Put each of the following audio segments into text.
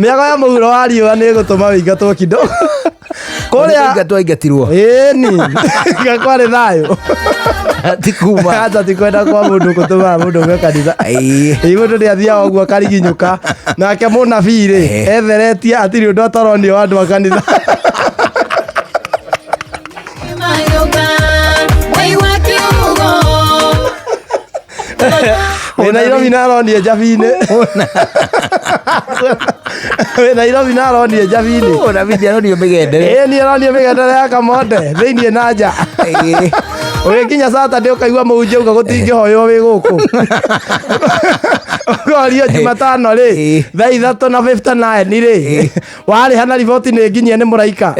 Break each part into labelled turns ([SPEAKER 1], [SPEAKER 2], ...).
[SPEAKER 1] Mĩago ya mũhuro wa riũa nĩ gũtũma wĩingatwo kidogo. Kũrĩa
[SPEAKER 2] ingatirwo.
[SPEAKER 1] Ĩni. Gakwarĩ thayũ.
[SPEAKER 2] Tikuma.
[SPEAKER 1] Acha tikwenda kwa mũndũ gũtũma mũndũ ũmwe kanitha. Mũndũ nĩ athiaga ũguo akariginyũka. Nake mũnabii rĩ etheretie atirĩ ũndũ ataronio wa andũ a kanitha. Nairobi naronie Jabi-inĩ. Nairobi naronie Jabi-inĩ.
[SPEAKER 2] Nabii aronio mĩgendere.
[SPEAKER 1] Niĩ aronie mĩgendere ya Kamonde thĩinĩ na nja. Ũgĩkinya Saturday ũkaigua mũhunjia uga gũtingĩhoywo wĩ gũkũ. Ũkorio Jumatano rĩ thaa 3:59 rĩ warĩha na riboti nĩ nginyie nĩ mũraika.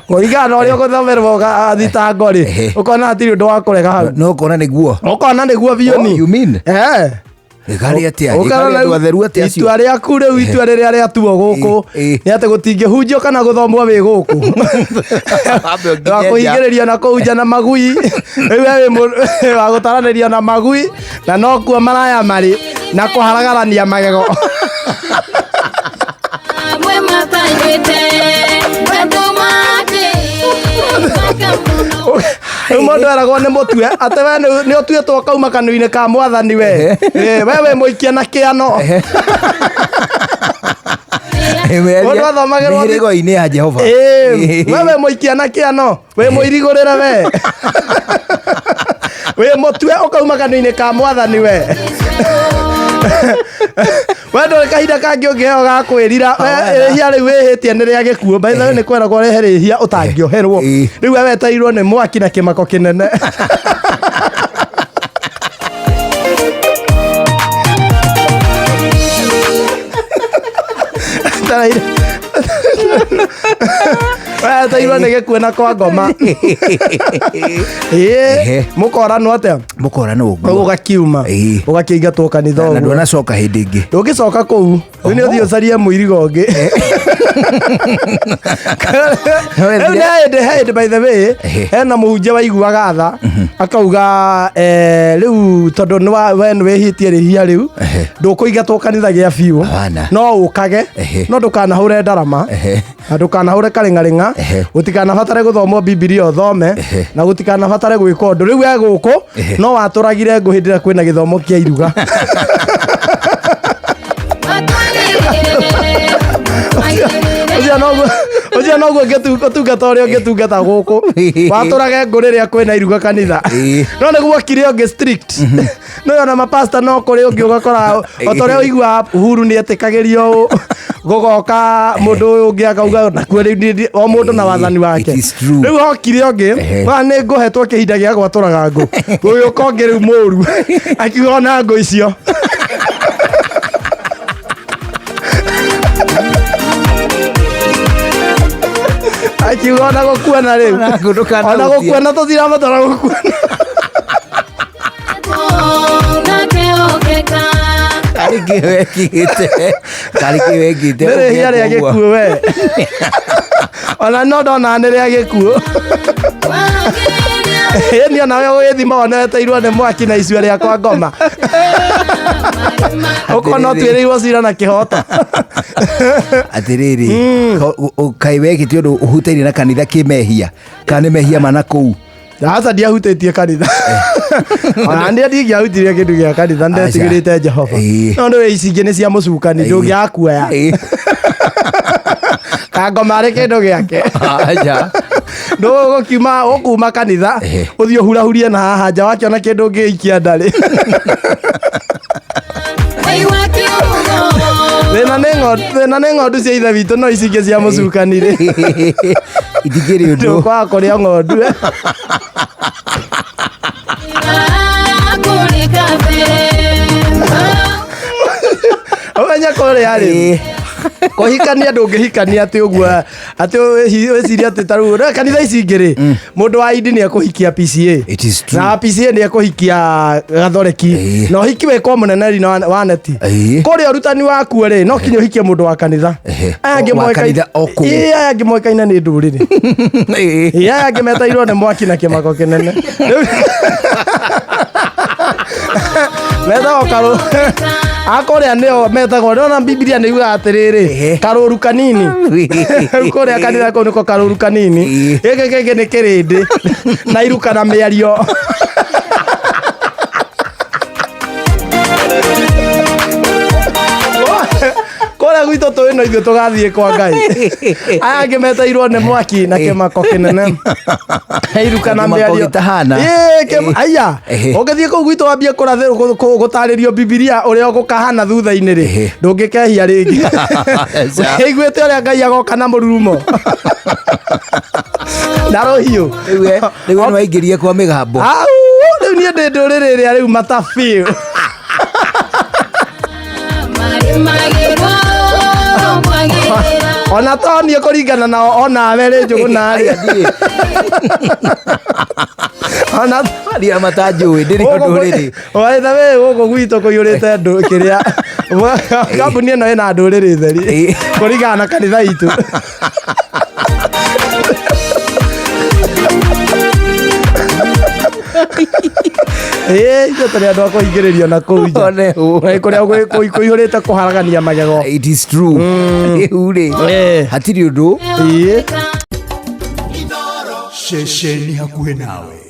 [SPEAKER 1] Kũringana na ũrĩa ũgũthomerwo thitango rĩ ũkona hatirĩ ũndũ wa kũrega hau.
[SPEAKER 2] No ũkona nĩguo.
[SPEAKER 1] Ũkona nĩguo biũ ni.
[SPEAKER 2] You mean? Gari atia andũ atheru atia acio.
[SPEAKER 1] Itua rĩaku rĩu itua rĩrĩa rĩatuo gũkũ nĩ atĩ gũtingĩhunjio kana gũthomwo wĩ gũkũ. Wakũhingĩrĩrio na kũhunja na magui rĩu wĩ wa gũtaranĩrio na magui na no kuo maraya marĩ na kũharagarania magego. Mũndũ eragwo nĩ mũtue atĩ we nĩ ũtuĩtwo kauma kanua-inĩ ka Mwathani we. We mũikia na kĩano. Mũndũ athomagĩrwo
[SPEAKER 2] mĩhĩrĩgo-inĩ ya Jehova.
[SPEAKER 1] We mũikia na kĩano we mũirigũrĩre we. We mũtue ũkauma kanua-inĩ ka Mwathani we. We ndũrĩ kahinda kangĩ ũngĩheo ga kwĩrira rĩhia rĩu wĩhĩtie nĩ rĩa gĩkuũ. By the way nĩ kweragwo ũrehe rĩhia ũtangĩoherwo. Rĩu we weteirwo nĩ mwaki na kĩmako kĩnene. Weteirwo nĩ gĩkuũ na kwa ngoma. Mũkorano atĩa?
[SPEAKER 2] Mũkorano ũguo.
[SPEAKER 1] Ũgakiuma ũgakĩingatwo kanitha ũguo.
[SPEAKER 2] Na ndũnacoka hĩndĩ ĩngĩ.
[SPEAKER 1] Ndũngĩcoka kũu nĩ ũthiĩ ũcarie mũirigo ũngĩ. Hĩndĩ by the way hena mũhunjia waiguaga tha akauga rĩu tondũ we nĩ wĩhĩtie rĩhia rĩu ndũkũingatwo kanitha gĩa biũ no ũkage no ndũkanahũre ndarama na ndũkanahũre karĩng'arĩng'a gũtikanabatare gũthomwo Bibilia ũthome na gũtikanabatare gwĩka ũndũ. Rĩu gũkũ no watũragire ngũ hĩndĩ ĩrĩa kwĩna gĩthomo kĩa iruga. Ũcio noguo ũtungata ũrĩa ũngĩtungata gũkũ watũrage ngũ rĩrĩa kwĩna iruga kanitha. No nĩguo kire ũngĩ strict no ona mapasta no kũrĩ ũngĩ ũgakora otorĩa ũigua Uhuru nĩ etĩkagĩrio gũgoka mũndũ ũyũ ũngĩ akauga nakuo o mũndũ na wathani wake. Rĩu hokire ũngĩ nĩ ngũhetwo kĩhinda gĩa gwatũraga ngũ ũyũ ũkonge rĩu mũru akiuga na ngũ icio. Akiuga ona gũkuana rĩu ona gũkuana tũtirabatara gũkuana.
[SPEAKER 2] Karĩkĩ wekĩte
[SPEAKER 1] nĩ rĩhia rĩa gĩkuũ we. Ona no ndona nĩ rĩa gĩkuũ. Ĩni ona we ũgĩthima ona weteirwo nĩ mwaki na icua rĩa kwa ngoma. Ũkona ũtuĩrĩirwo cira na kĩhoto.
[SPEAKER 2] Atĩrĩrĩ kaĩ wekĩte ũndũ ũhutainie na kanitha kĩmehia kana nĩ mehia mana kũu?
[SPEAKER 1] Aca ndiahutĩtie kanitha. Ona nĩ ndingĩahutirie kĩndũ gĩa kanitha ndetigĩrĩte Jehova. No nĩ ici ingĩ nĩ cia mũcukani ndũngĩakuoya. Kangoma arĩ kĩndũ gĩake. Ndũgũkiuma ũkuma kanitha ũthiĩ ũhurahurie na haha nja wakĩona kĩndũ ũngĩikia ndarĩ. Thĩna nĩ ng'ondu cia ithe witũ no ici ingĩ cia mũcukani rĩ.
[SPEAKER 2] Itingĩrĩ ũndũ.
[SPEAKER 1] Ndũkwaga kũrĩa ng'ondu. Ũmenya kũrĩa rĩ kũhikania ndũngĩhikania atĩ ũguo atĩ wĩciria atĩ tarĩu kanitha ici ingĩ rĩ mũndũ wa Indi nĩ ekũhikia PCA na PCA nĩ ekũhikia Gathoreki na ũhiki wĩkwo mũneneri wa neti kũrĩa ũrutani waku rĩ no kinya ũhikie mũndũ wa kanitha. Aya angĩ moĩkaine nĩ ndũrĩrĩ aya angĩ meteirwo nĩ mwaki na kĩmako kĩnene. Metagwo akoria nio metagwo ndona Biblia nĩ iuga atĩrĩrĩ karũru kanini koria kanitha kau nĩko karũru kanini gĩkĩ nĩ kĩrĩndĩ na iruka na mĩario kora gwitũ twĩ no ithuĩ tũgathiĩ kwa Ngai aya angĩ meteirwo nĩ mwaki na kĩmako kĩnene iruka na mĩario aya ũngĩthiĩ kũu gwitũ wambie kũrathĩrwo gũtarĩrio Biblia ũrĩa gũkahana thutha-inĩ rĩ ndũngĩkehia rĩngĩ iguĩte ũrĩa Ngai agoka na mũrurumo na rũhiũ
[SPEAKER 2] rĩu nĩ waingĩrie kwa mĩgambo
[SPEAKER 1] rĩu niĩ ndĩ ndũrĩrĩ rĩa rĩu matabiũ ona to niĩ kũringana nao onawe rĩ njũgũ narĩ ona
[SPEAKER 2] aria matanjũĩ ndĩrĩ ndũrĩrĩ
[SPEAKER 1] waitha we gũkũ gwitũ kũiyũrĩte ndũ kĩrĩa kambuni ĩno ĩna ndũrĩrĩ theri kũringana na kanitha itũ ithuĩ tũrĩ andũ a kũingĩrĩrio na kũu nja kũrĩa kũihũrĩte kũharagania magego.
[SPEAKER 2] It is true. Hatirĩ ũndũ
[SPEAKER 3] Ceceni hakuhĩ nawe.